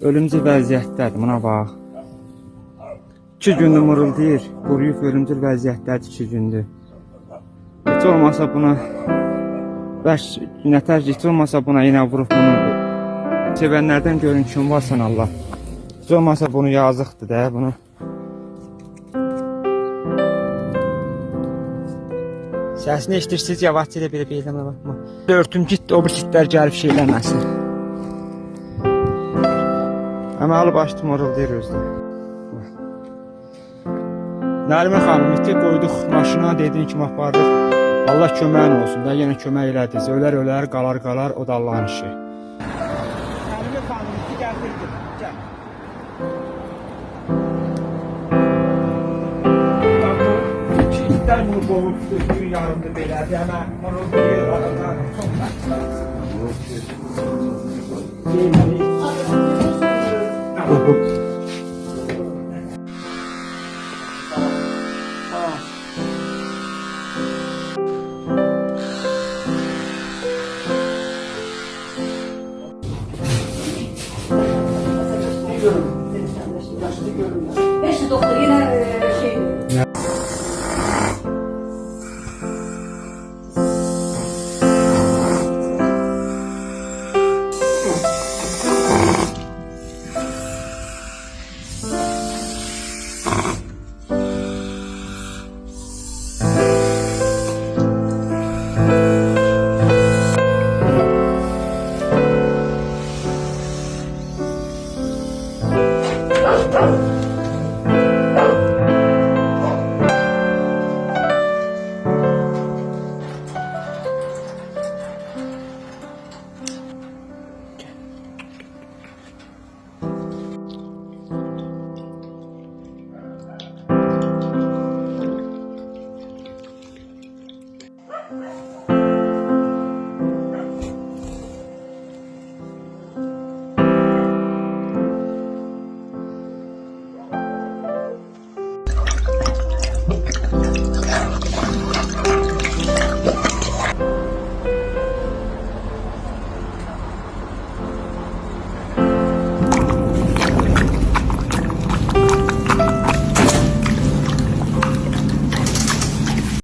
Ölümcül vəziyyətdədir, buna bax. 2 gündür mırıldayır, quruyub ölümcül vəziyyətdədir 2 gündür. Heç olmasa buna, nətər heç olmasa buna yenə vurub bunu. Sevənlərdən görün kim varsan Allah. Heç olmasa bunu yazıqdır da bunu. Səsini eşitirsiniz, yavaşca elə belə beyləmə baxma. Örtüm gitdi, o bir kitlər gəlib şeyləməsin. Əməli başdı mırıldayır özdə. Nərimə xanım, iti qoyduq maşına, dedin kimi apardıq. Allah köməyin olsun da, yenə kömək elədiniz. Ölər, qalar, o da Allahın işi. Nərimə xanım, iti gəldirdi, gəl. İtlər bunu boğub, gün yarımdır belədir, həmə mırıldayır, arada çox məqsəd. Beşi doktor yine şey.